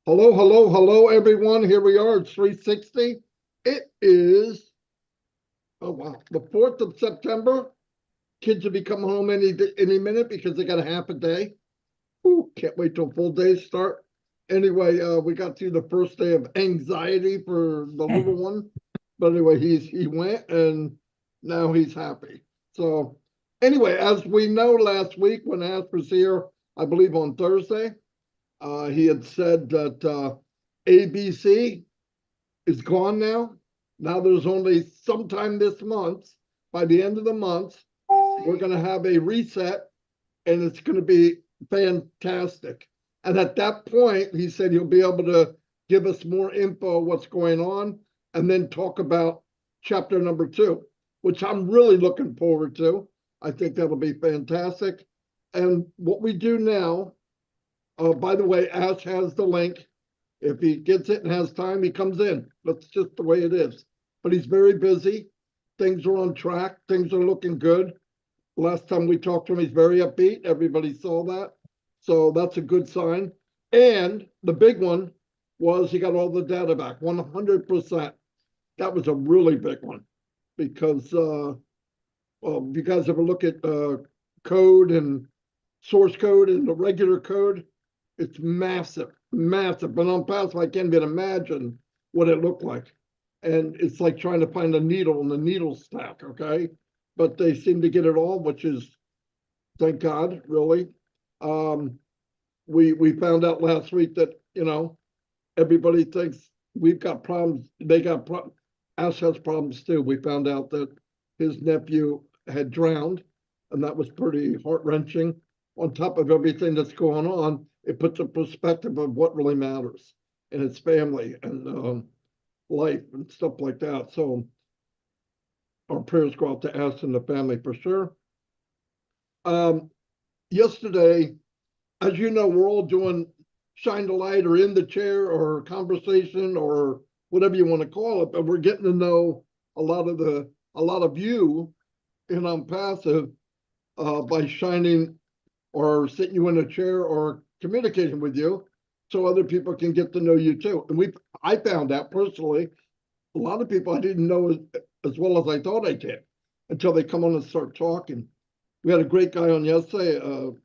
Hello, hello, hello, everyone. Here we are. It's 360. It is, oh wow, the 4th of September. Kids will be coming home any minute because they got a half a day. Ooh, can't wait till full days start. Anyway, we got through the first day of anxiety for the little one. But anyway, he went and now he's happy. So anyway, as we know, last week when Ash was here, I believe on Thursday, he had said that ABC is gone now. Now there's only sometime this month, by the end of the month, we're going to have a reset and it's going to be fantastic. And at that point, he said he'll be able to give us more info of what's going on and then talk about chapter number 2, which I'm really looking forward to. I think that'll be fantastic. And what we do now, by the way, Ash has the link. If he gets it and has time, he comes in. That's just the way it is. But he's very busy. Things are on track. Things are looking good. Last time we talked to him, he's very upbeat. Everybody saw that. So that's a good sign. And the big one was he got all the data back, 100%. That was a really big one because well, if you guys ever look at code and source code and the regular code, it's massive, massive. But on ONPASSIVE, I can't even imagine what it looked like. And it's like trying to find a needle in the needle stack, okay? But they seem to get it all, which is, thank God, really. We found out last week that, you know, everybody thinks we've got problems. They got problems. Ash has problems too. We found out that his nephew had drowned, and that was pretty heart-wrenching. On top of everything that's going on, it puts a perspective of what really matters in his family and life and stuff like that. So our prayers go out to Ash and the family for sure. Yesterday, as you know, we're all doing shine the light or in the chair or conversation or whatever you want to call it, but we're getting to know a lot of you in ONPASSIVE by shining or sitting you in a chair or communicating with you so other people can get to know you too. And I found out personally, a lot of people I didn't know as well as I thought I did until they come on and start talking. We had a great guy on yesterday,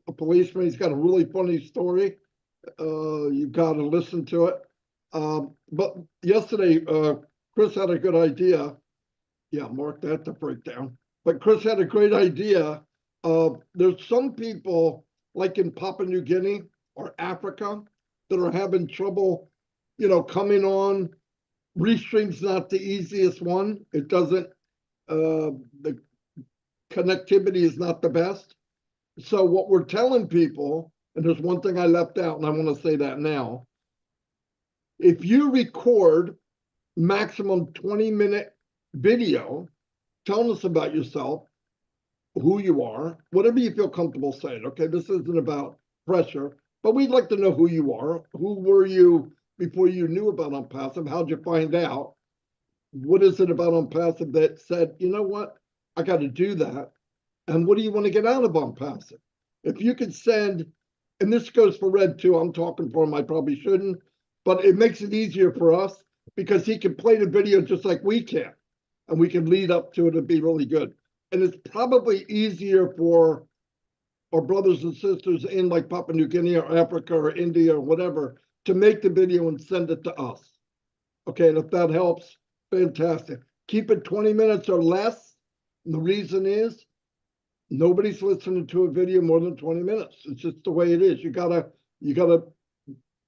a policeman. He's got a really funny story. You've got to listen to it. But yesterday, Chris had a good idea. Yeah, mark that to breakdown. But Chris had a great idea. There's some people like in Papua New Guinea or Africa that are having trouble, you know, coming on. Restream's not the easiest one. It doesn't, the connectivity is not the best. So what we're telling people, and there's one thing I left out, and I want to say that now. If you record maximum 20-minute video telling us about yourself, who you are, whatever you feel comfortable saying, okay? This isn't about pressure, but we'd like to know who you are. Who were you before you knew about ONPASSIVE? How'd you find out? What is it about ONPASSIVE that said, you know what, I got to do that? And what do you want to get out of ONPASSIVE? If you could send, and this goes for Red too, I'm talking for him, I probably shouldn't, but it makes it easier for us because he can play the video just like we can, and we can lead up to it and be really good. And it's probably easier for our brothers and sisters in like Papua New Guinea or Africa or India or whatever to make the video and send it to us. Okay, and if that helps, fantastic. Keep it 20 minutes or less. And the reason is nobody's listening to a video more than 20 minutes. It's just the way it is. You gotta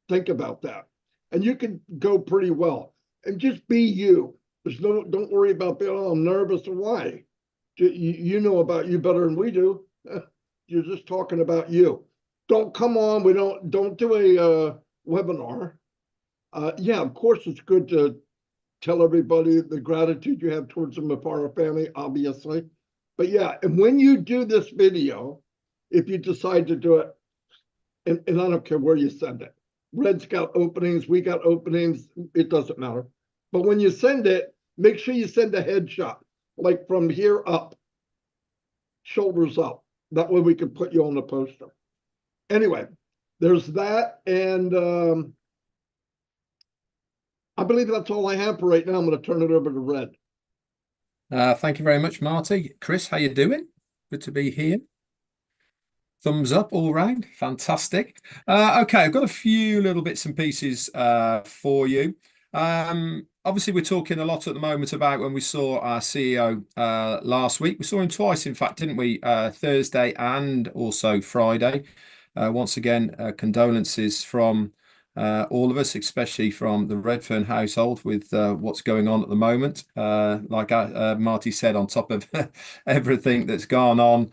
think about that. And you can go pretty well. And just be you. Don't worry about being, oh, I'm nervous or why. You know about you better than we do. You're just talking about you. Don't come on. Don't do a webinar. Yeah, of course it's good to tell everybody the gratitude you have towards them if our family, obviously. But yeah, and when you do this video, if you decide to do it, and I don't care where you send it. Red's got openings, we got openings, it doesn't matter. But when you send it, make sure you send a headshot, like from here up, shoulders up. That way we can put you on the poster. Anyway, there's that. And I believe that's all I have for right now. I'm going to turn it over to Red. Thank you very much, Marty. Chris, how you doing? Good to be here. Thumbs up all round. Fantastic. Okay, I've got a few little bits and pieces for you. Obviously, we're talking a lot at the moment about when we saw our CEO last week. We saw him twice, in fact, didn't we? Thursday and also Friday. Once again, condolences from all of us, especially from the Redfern household with what's going on at the moment. Like Marty said, on top of everything that's gone on,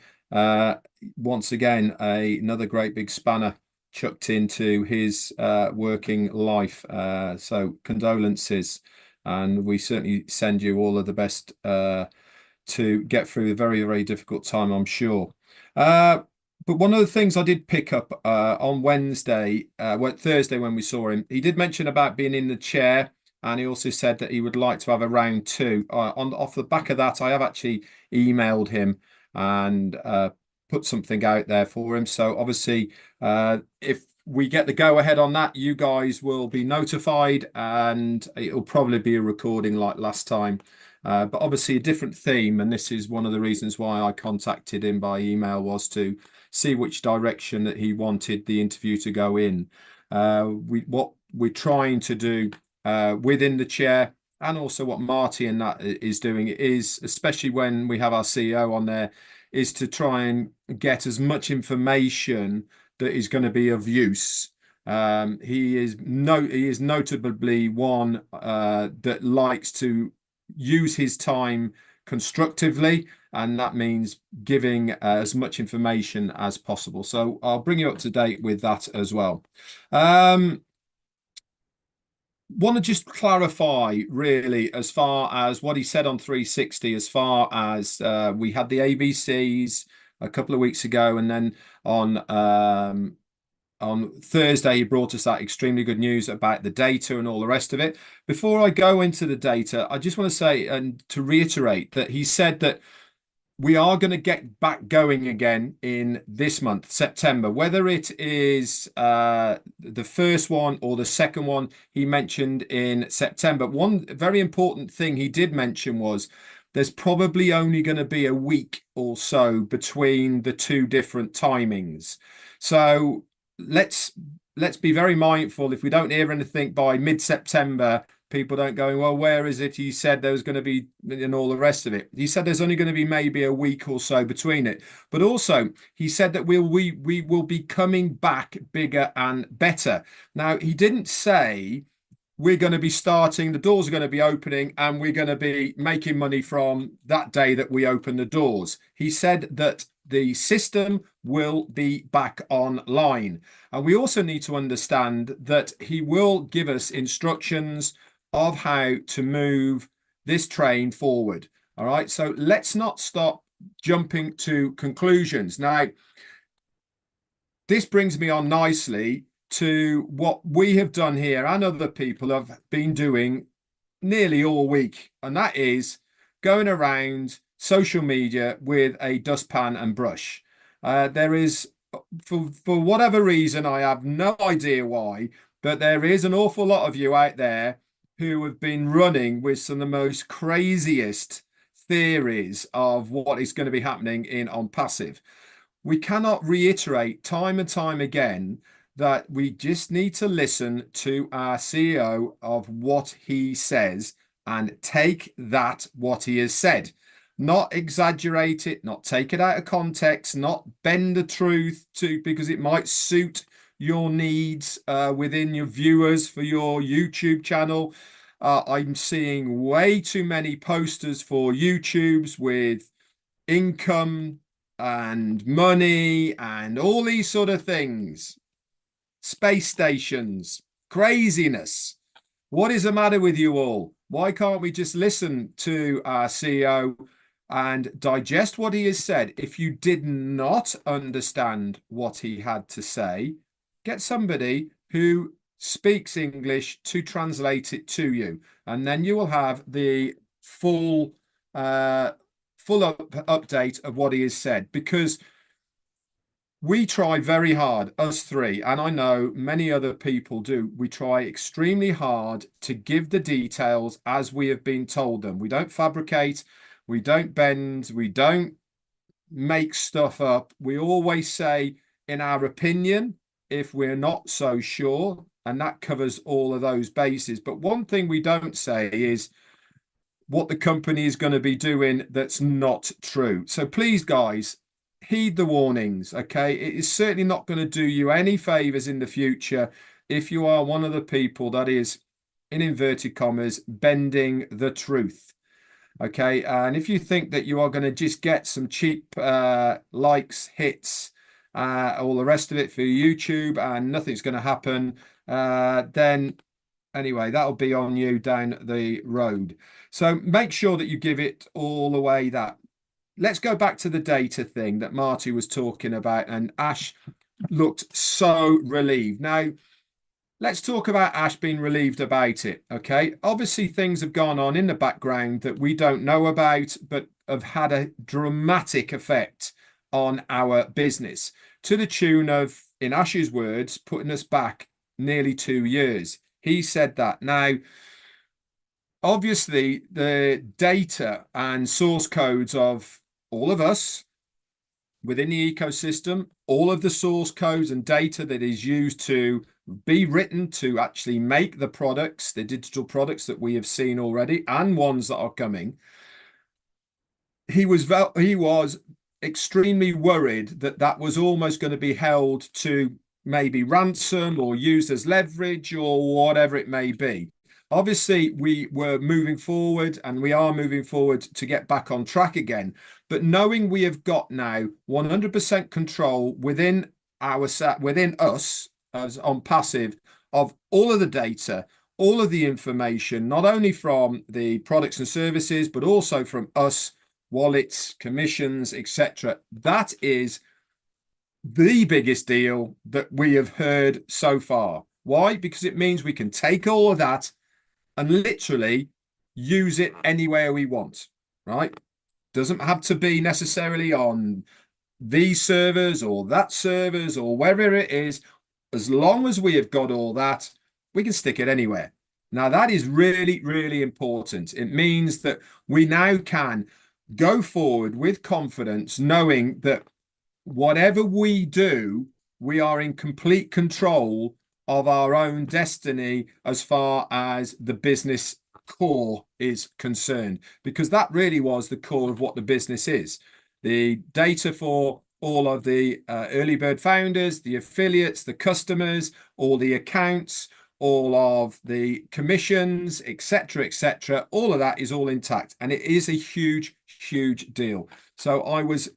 once again, another great big spanner chucked into his working life. So condolences, and we certainly send you all of the best to get through a very, very difficult time, I'm sure. But one of the things I did pick up on Thursday when we saw him, he did mention about being in the chair, and he also said that he would like to have a round two. Off the back of that, I have actually emailed him and put something out there for him. So obviously, if we get the go ahead on that, you guys will be notified, and it'll probably be a recording like last time. But obviously a different theme, and this is one of the reasons why I contacted him by email, was to see which direction that he wanted the interview to go in. What we're trying to do within the chair, and also what Marty and that is doing, is, especially when we have our CEO on there, is to try and get as much information that is going to be of use. He is notably one that likes to use his time constructively, and that means giving as much information as possible. So I'll bring you up to date with that as well. Want to just clarify, really, as far as what he said on 360, as far as we had the ABCs a couple of weeks ago, and then on Thursday, he brought us that extremely good news about the data and all the rest of it. Before I go into the data, I just want to say and to reiterate that he said that we are going to get back going again in this month, September, whether it is the first one or the second one he mentioned in September. One very important thing he did mention was there's probably only going to be a week or so between the two different timings. So let's be very mindful, if we don't hear anything by mid-September, people don't go, well, where is it? He said there was going to be, and all the rest of it. He said there's only going to be maybe a week or so between it. But also, he said that we will be coming back bigger and better. Now, he didn't say we're going to be starting, the doors are going to be opening, and we're going to be making money from that day that we open the doors. He said that the system will be back online. And we also need to understand that he will give us instructions of how to move this train forward. All right, so let's not stop jumping to conclusions. Now, this brings me on nicely to what we have done here and other people have been doing nearly all week, and that is going around social media with a dustpan and brush. There is, for whatever reason, I have no idea why, but there is an awful lot of you out there who have been running with some of the most craziest theories of what is going to be happening in ONPASSIVE. We cannot reiterate time and time again that we just need to listen to our CEO of what he says and take that, what he has said. Not exaggerate it, not take it out of context, not bend the truth to because it might suit your needs within your viewers for your YouTube channel. I'm seeing way too many posters for YouTubes with income and money and all these sort of things. Space stations, craziness. What is the matter with you all? Why can't we just listen to our CEO and digest what he has said? If you did not understand what he had to say, get somebody who speaks English to translate it to you, and then you will have the full update of what he has said, because we try very hard, us three, and I know many other people do. We try extremely hard to give the details as we have been told them. We don't fabricate, we don't bend, we don't make stuff up. We always say, in our opinion, if we're not so sure, and that covers all of those bases. But one thing we don't say is what the company is going to be doing that's not true. So please, guys, heed the warnings, okay? It is certainly not going to do you any favors in the future if you are one of the people that is, in inverted commas, bending the truth. Okay, and if you think that you are going to just get some cheap likes, hits, all the rest of it for YouTube and nothing's going to happen, then anyway, that'll be on you down the road. So make sure that you give it all the way that. Let's go back to the data thing that Marty was talking about, and Ash looked so relieved. Now, let's talk about Ash being relieved about it, okay? Obviously, things have gone on in the background that we don't know about, but have had a dramatic effect on our business to the tune of, in Ash's words, putting us back nearly 2 years. He said that. Now, obviously, the data and source codes of all of us within the ecosystem, all of the source codes and data that is used to be written to actually make the products, the digital products that we have seen already and ones that are coming. He was extremely worried that that was almost going to be held to maybe ransom or used as leverage or whatever it may be. Obviously, we were moving forward and we are moving forward to get back on track again. But knowing we have got now 100% control within us as ONPASSIVE of all of the data, all of the information, not only from the products and services, but also from us, wallets, commissions, etc. That is the biggest deal that we have heard so far. Why? Because it means we can take all of that and literally use it anywhere we want, right? Doesn't have to be necessarily on these servers or that servers or wherever it is. As long as we have got all that, we can stick it anywhere. Now, that is really, really important. It means that we now can go forward with confidence, knowing that whatever we do, we are in complete control of our own destiny as far as the business core is concerned, because that really was the core of what the business is. The data for all of the early bird founders, the affiliates, the customers, all the accounts, all of the commissions, etc., all of that is all intact, and it is a huge, huge deal. So I was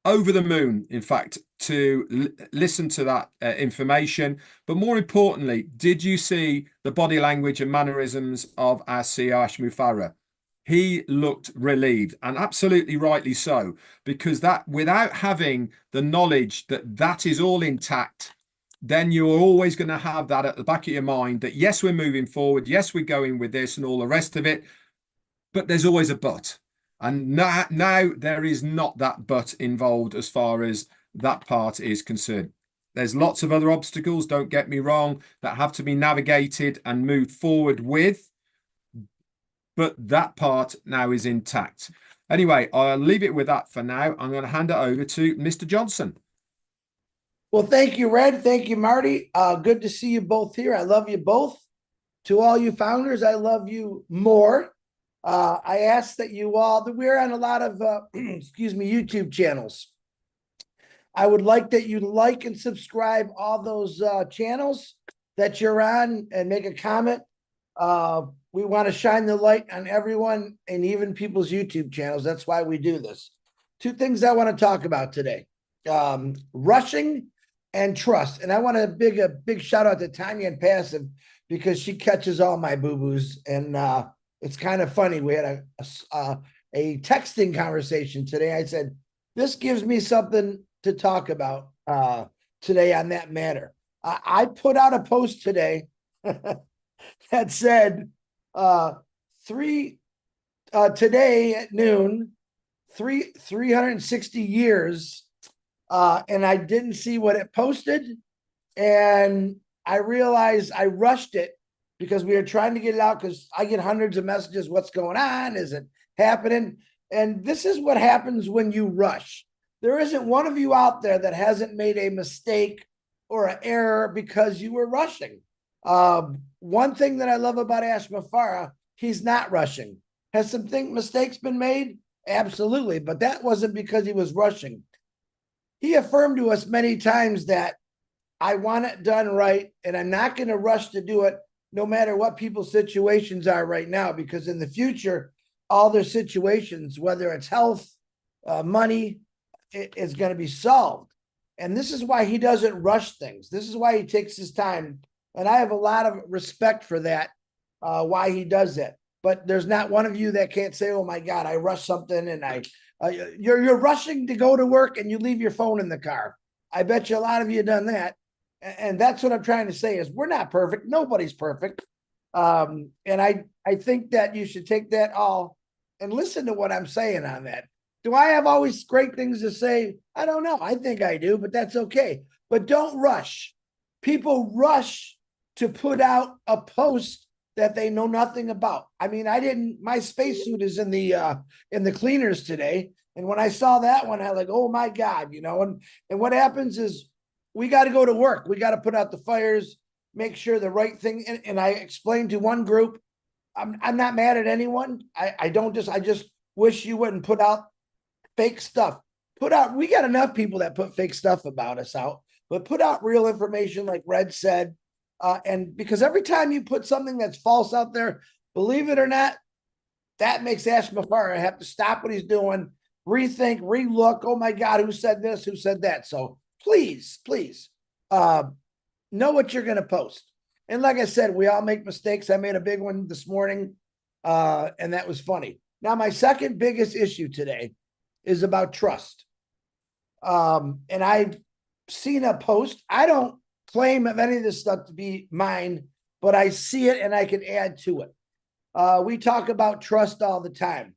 over the moon, in fact, to listen to that information. But more importantly, did you see the body language and mannerisms of our CEO, Ash Mufareh? He looked relieved, and absolutely rightly so, because that, without having the knowledge that that is all intact, then you're always going to have that at the back of your mind that, yes, we're moving forward. Yes, we're going with this and all the rest of it. But there's always a but. And now there is not that but involved as far as that part is concerned. There's lots of other obstacles, don't get me wrong, that have to be navigated and moved forward with. But that part now is intact. Anyway, I'll leave it with that for now. I'm going to hand it over to Mr. Johnson. Well, thank you, Red. Thank you, Marty. Good to see you both here. I love you both. To all you founders, I love you more. I ask that you all, that we're on a lot of, excuse me, YouTube channels. I would like that you like and subscribe all those channels that you're on and make a comment. We want to shine the light on everyone and even people's YouTube channels. That's why we do this. Two things I want to talk about today. Rushing and trust. And I want a big shout out to Tanya and Passive, because she catches all my boo-boos. And it's kind of funny. We had a texting conversation today. I said, this gives me something to talk about today on that matter. I put out a post today that said, today at noon, 360 years, and I didn't see what it posted, and I realized I rushed it because we were trying to get it out, because I get hundreds of messages. What's going on? Is it happening? And this is what happens when you rush. There isn't one of you out there that hasn't made a mistake or an error because you were rushing. One thing that I love about Ash Mafara, he's not rushing. Has some mistakes been made? Absolutely, but that wasn't because he was rushing. He affirmed to us many times that I want it done right, and I'm not going to rush to do it, no matter what people's situations are right now, because in the future, all their situations, whether it's health, money, is going to be solved. And this is why he doesn't rush things. This is why he takes his time. And I have a lot of respect for that, why he does that. But there's not one of you that can't say, oh my God, I rushed something, and you're rushing to go to work and you leave your phone in the car. I bet you a lot of you have done that. And that's what I'm trying to say is we're not perfect. Nobody's perfect. And I think that you should take that all and listen to what I'm saying on that. Do I have always great things to say? I don't know. I think I do, but that's okay. But don't rush. People rush to put out a post that they know nothing about. I mean, my spacesuit is in the cleaners today. And when I saw that one, I was like, oh my God, and what happens is we got to go to work. We got to put out the fires, make sure the right thing. And I explained to one group, I'm not mad at anyone. I just wish you wouldn't put out fake stuff. We got enough people that put fake stuff about us out, but put out real information like Red said. And because every time you put something that's false out there, believe it or not, that makes Ash Mafara have to stop what he's doing, rethink, relook. Oh my God, who said this? Who said that? So please, know what you're going to post. And like I said, we all make mistakes. I made a big one this morning, and that was funny. Now, my second biggest issue today is about trust. And I've seen a post. I don't claim of any of this stuff to be mine, but I see it and I can add to it. We talk about trust all the time.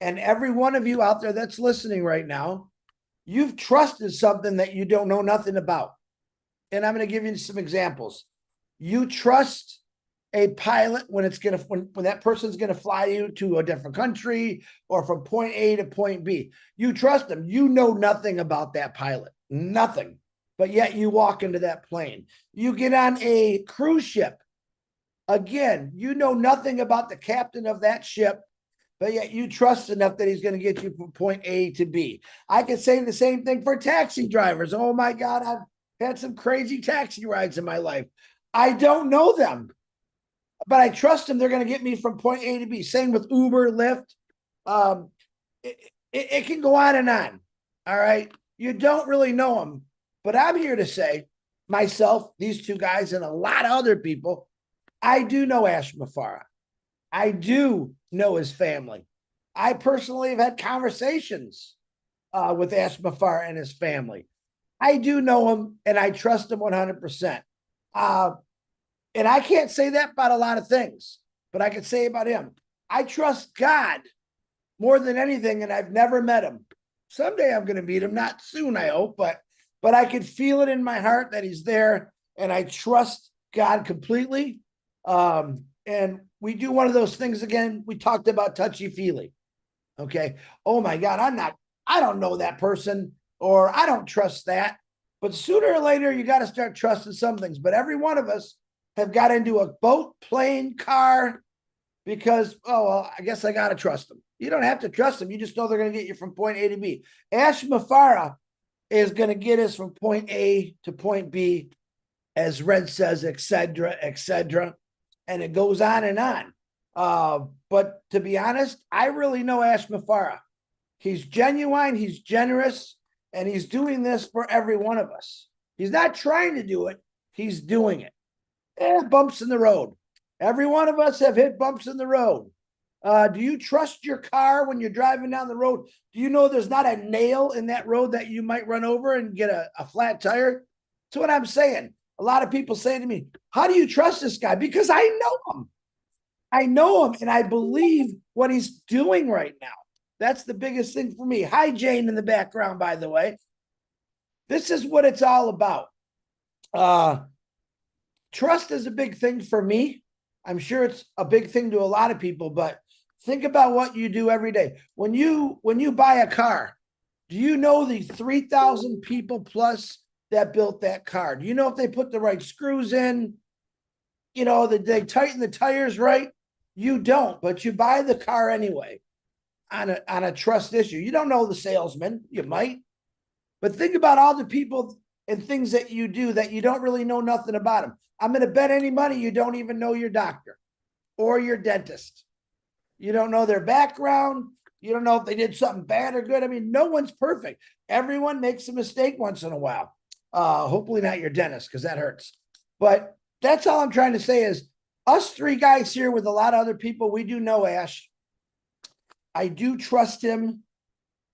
And every one of you out there that's listening right now, you've trusted something that you don't know nothing about. And I'm going to give you some examples. You trust a pilot when that person's going to fly you to a different country or from point A to point B. You trust them. You know nothing about that pilot, nothing. But yet you walk into that plane. You get on a cruise ship. Again, you know nothing about the captain of that ship, but yet you trust enough that he's going to get you from point A to B. I can say the same thing for taxi drivers. Oh my God, I've had some crazy taxi rides in my life. I don't know them, but I trust them. They're going to get me from point A to B. Same with Uber, Lyft. It can go on and on. All right. You don't really know them, but I'm here to say myself, these two guys, and a lot of other people, I do know Ash Mafara. I do know his family. I personally have had conversations with Ash Mafara and his family. I do know him and I trust him 100%. And I can't say that about a lot of things, but I can say about him. I trust God more than anything, and I've never met him. Someday I'm going to meet him, not soon, I hope, but I can feel it in my heart that he's there, and I trust God completely. And we do one of those things again. We talked about touchy-feely. Okay. Oh my God, I don't know that person, or I don't trust that. But sooner or later, you got to start trusting some things. But every one of us have got into a boat, plane, car, because, oh, well, I guess I got to trust them. You don't have to trust them. You just know they're going to get you from point A to B. Ash Mafara is going to get us from point A to point B, as Red says, et cetera, and it goes on and on. But to be honest, I really know Ash Mafara. He's genuine, he's generous, and he's doing this for every one of us. He's not trying to do it, he's doing it. And bumps in the road. Every one of us have hit bumps in the road. Do you trust your car when you're driving down the road? Do you know there's not a nail in that road that you might run over and get a flat tire? That's what I'm saying. A lot of people say to me, how do you trust this guy? Because I know him. I know him and I believe what he's doing right now. That's the biggest thing for me. Hi, Jane in the background, by the way. This is what it's all about. Trust is a big thing for me. I'm sure it's a big thing to a lot of people, but think about what you do every day. When you buy a car, do you know the 3,000 people plus that built that car? Do you know if they put the right screws in? You know, that they tighten the tires right? You don't, but you buy the car anyway on a trust issue. You don't know the salesman, you might, but think about all the people and things that you do that you don't really know nothing about them. I'm going to bet any money you don't even know your doctor or your dentist. You don't know their background. You don't know if they did something bad or good. I mean, no one's perfect. Everyone makes a mistake once in a while. Hopefully not your dentist, because that hurts. But that's all I'm trying to say is us three guys here with a lot of other people, we do know Ash. I do trust him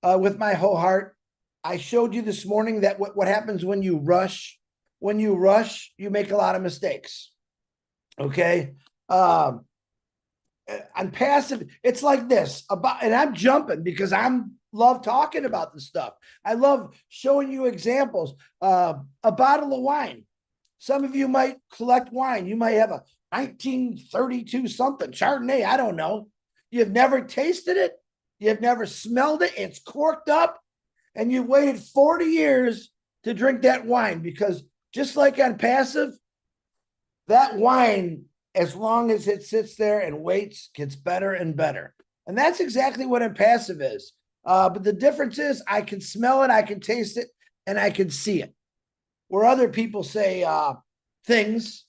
with my whole heart. I showed you this morning that what happens when you rush. When you rush, you make a lot of mistakes. Okay. On passive, it's like this about, and I'm jumping because love talking about this stuff. I love showing you examples. A bottle of wine. Some of you might collect wine. You might have a 1932 something Chardonnay. I don't know. You've never tasted it. You've never smelled it. It's corked up. And you've waited 40 years to drink that wine because just like on passive, that wine, as long as it sits there and waits, gets better and better. And that's exactly what ONPASSIVE is. But the difference is I can smell it, I can taste it, and I can see it. Where other people say things,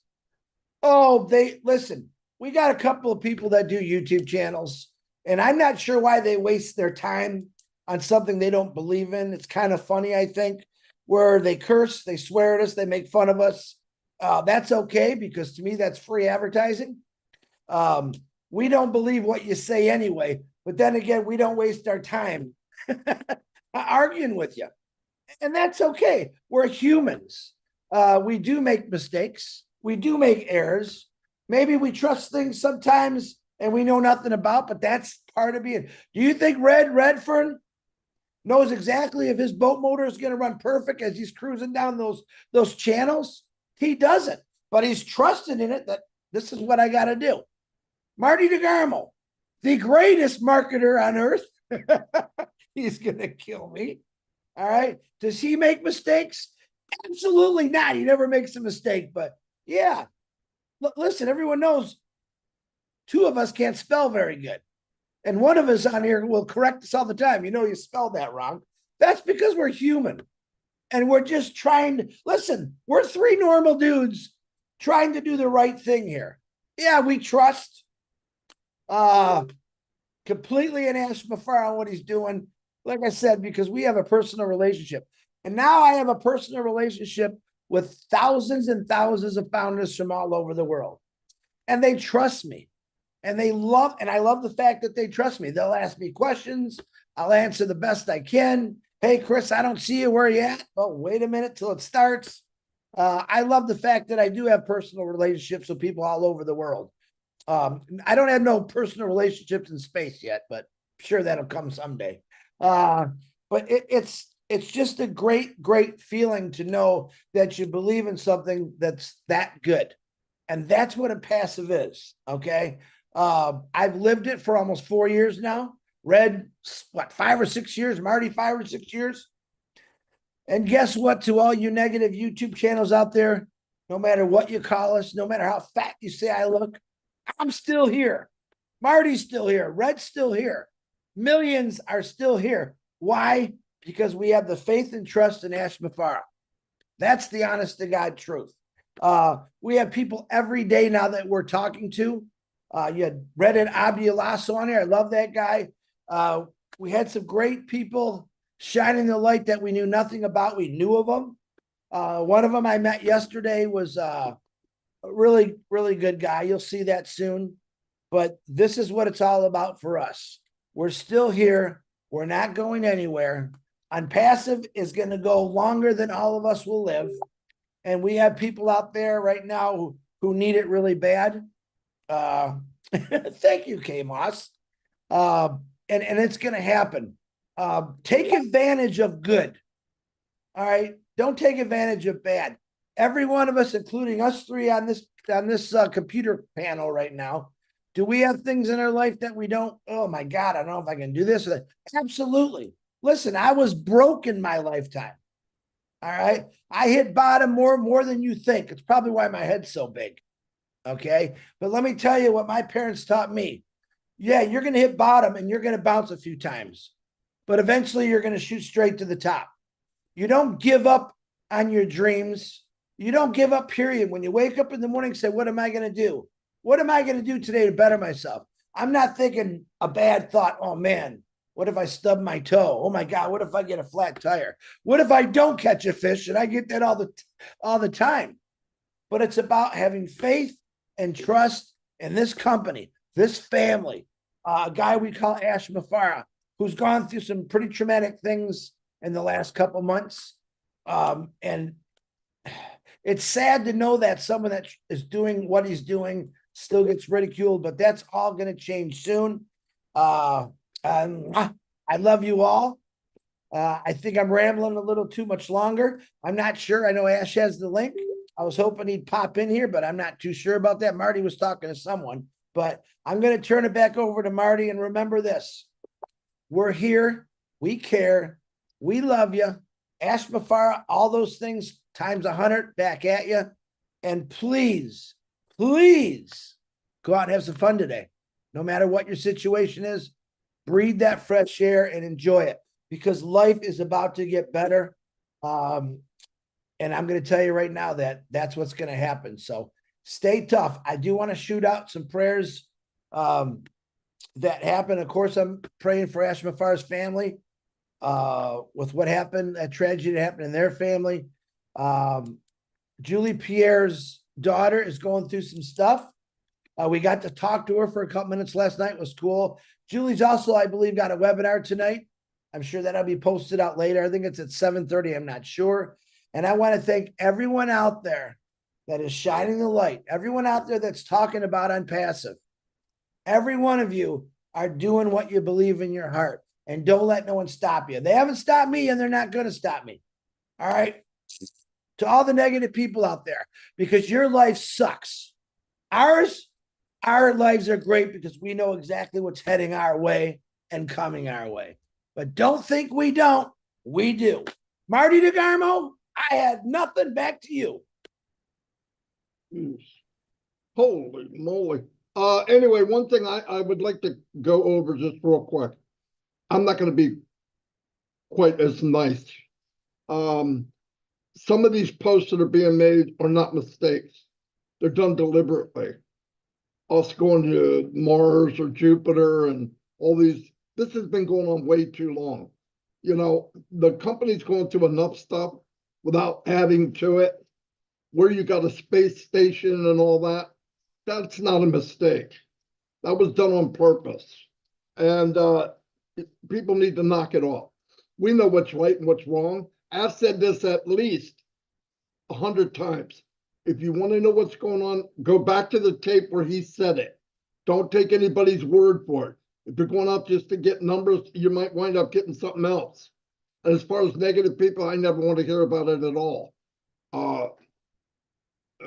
listen, we got a couple of people that do YouTube channels, and I'm not sure why they waste their time on something they don't believe in. It's kind of funny, I think, where they curse, they swear at us, they make fun of us. That's okay, because to me, that's free advertising. We don't believe what you say anyway, but then again, we don't waste our time arguing with you. And that's okay. We're humans. We do make mistakes. We do make errors. Maybe we trust things sometimes and we know nothing about, but that's part of being. Do you think Redfern knows exactly if his boat motor is going to run perfect as he's cruising down those channels? He doesn't, but he's trusting in it that this is what I got to do. Marty DeGarmo, the greatest marketer on earth. He's going to kill me. All right. Does he make mistakes? Absolutely not. He never makes a mistake, but yeah. Listen, everyone knows two of us can't spell very good. And one of us on here will correct us all the time. You know, you spelled that wrong. That's because we're human. And we're just trying to, listen, we're three normal dudes trying to do the right thing here. Yeah, we trust completely in Ash Mafar on what he's doing. Like I said, because we have a personal relationship. And now I have a personal relationship with thousands and thousands of founders from all over the world. And they trust me. And I love the fact that they trust me. They'll ask me questions. I'll answer the best I can. Hey, Chris, I don't see you. Where are you at? Oh, wait a minute till it starts. I love the fact that I do have personal relationships with people all over the world. I don't have no personal relationships in space yet, but I'm sure that'll come someday. But it's just a great feeling to know that you believe in something that's that good. And that's what ONPASSIVE is, okay? I've lived it for almost 4 years now. Red, 5 or 6 years? Marty, 5 or 6 years? And guess what, to all you negative YouTube channels out there, no matter what you call us, no matter how fat you say I look, I'm still here. Marty's still here. Red's still here. Millions are still here. Why? Because we have the faith and trust in Ash Mafara. That's the honest to God truth. We have people every day now that we're talking to. You had Reddit Abialasso on here. I love that guy. We had some great people shining the light that we knew nothing about. We knew of them. One of them I met yesterday was a really, really good guy. You'll see that soon. But this is what it's all about for us. We're still here. We're not going anywhere. ONPASSIVE is going to go longer than all of us will live. And we have people out there right now who need it really bad. Thank you, K Moss. And it's going to happen. Take advantage of good. All right. Don't take advantage of bad. Every one of us, including us three on this computer panel right now, do we have things in our life that we don't? Oh my God, I don't know if I can do this or that. Absolutely. Listen, I was broke in my lifetime. All right. I hit bottom more than you think. It's probably why my head's so big. Okay. But let me tell you what my parents taught me. Yeah, you're going to hit bottom and you're going to bounce a few times, but eventually you're going to shoot straight to the top. You don't give up on your dreams. You don't give up, period. When you wake up in the morning, say, what am I going to do? What am I going to do today to better myself? I'm not thinking a bad thought. Oh man, what if I stub my toe? Oh my God, what if I get a flat tire? What if I don't catch a fish? And I get that all the time. But it's about having faith and trust in this company, this family, a guy we call Ash Mafara, who's gone through some pretty traumatic things in the last couple months. And it's sad to know that someone that is doing what he's doing still gets ridiculed, but that's all going to change soon. I love you all. I think I'm rambling a little too much longer. I'm not sure. I know Ash has the link. I was hoping he'd pop in here, but I'm not too sure about that. Marty was talking to someone, but I'm going to turn it back over to Marty. And remember this, we're here. We care. We love you. Ash Mafara, all those things times 100 back at you. And please, please go out and have some fun today. No matter what your situation is, breathe that fresh air and enjoy it, because life is about to get better. And I'm going to tell you right now that that's what's going to happen. So stay tough. I do want to shoot out some prayers that happen. Of course, I'm praying for Ash Mafara's family with what happened, that tragedy that happened in their family. Julie Pierre's daughter is going through some stuff. We got to talk to her for a couple minutes last night. It was cool. Julie's also, I believe, got a webinar tonight. I'm sure that'll be posted out later. I think it's at 7:30. I'm not sure. And I want to thank everyone out there that is shining the light, everyone out there that's talking about ONPASSIVE. Every one of you are doing what you believe in your heart, and don't let no one stop you. They haven't stopped me, and they're not going to stop me. All right. To all the negative people out there, because your life sucks. Our lives are great because we know exactly what's heading our way and coming our way. But don't think we don't. We do. Marty DeGarmo, I had nothing. Back to you. Holy moly. Anyway, one thing I would like to go over just real quick. I'm not going to be quite as nice. Some of these posts that are being made are not mistakes. They're done deliberately. Us going to Mars or Jupiter and all these, this has been going on way too long. You know, the company's going through enough stuff without adding to it, where you got a space station and all that. That's not a mistake. That was done on purpose. And people need to knock it off. We know what's right and what's wrong. I've said this at least 100 times. If you want to know what's going on, go back to the tape where he said it. Don't take anybody's word for it. If you're going out just to get numbers, you might wind up getting something else. And as far as negative people, I never want to hear about it at all. I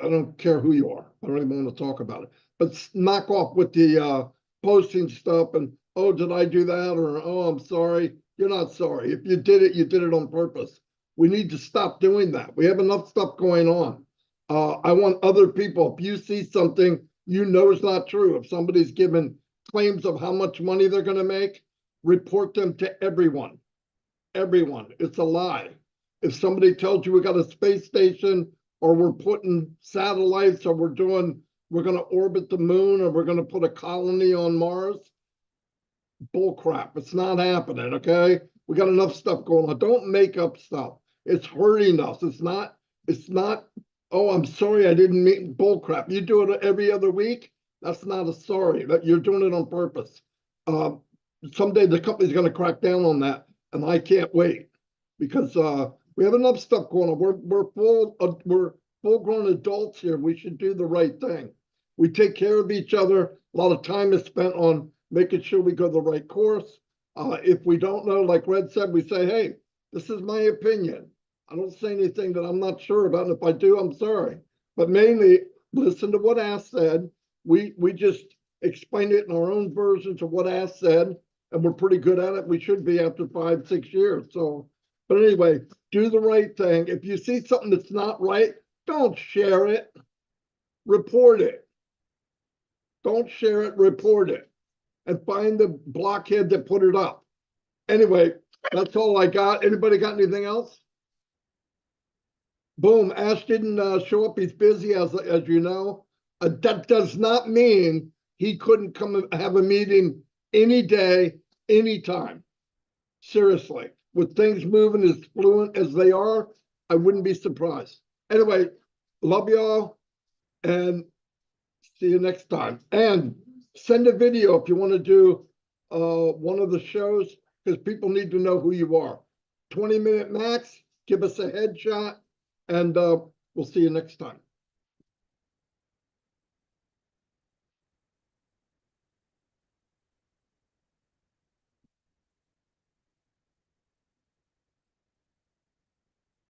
don't care who you are. I don't even want to talk about it. But knock off with the posting stuff and, oh, did I do that? Or, oh, I'm sorry. You're not sorry. If you did it on purpose. We need to stop doing that. We have enough stuff going on. I want other people, if you see something you know is not true, if somebody's given claims of how much money they're going to make, report them to everyone. Everyone. It's a lie. If somebody tells you we got a space station or we're putting satellites or we're going to orbit the moon or we're going to put a colony on Mars, bull crap. It's not happening, okay? We got enough stuff going on. Don't make up stuff. It's hurting us. It's not, oh, I'm sorry I didn't mean bull crap. You do it every other week. That's not a sorry. That you're doing it on purpose. Someday the company's going to crack down on that, and I can't wait because we have enough stuff going on. We're full grown adults here. We should do the right thing. We take care of each other. A lot of time is spent on making sure we go the right course. If we don't know, like Red said, we say, hey, this is my opinion. I don't say anything that I'm not sure about. And if I do, I'm sorry. But mainly listen to what Ash said. We just explain it in our own versions of what Ash said, and we're pretty good at it. We should be after 5, 6 years. So, but anyway, do the right thing. If you see something that's not right, don't share it. Report it. Don't share it, report it. And find the blockhead that put it up. Anyway, that's all I got. Anybody got anything else? Boom, Ash didn't show up. He's busy, as you know. That does not mean he couldn't come and have a meeting any day, anytime. Seriously, with things moving as fluent as they are, I wouldn't be surprised. Anyway, love y'all and see you next time. And send a video if you want to do one of the shows, because people need to know who you are. 20-minute max, give us a headshot, and we'll see you next time.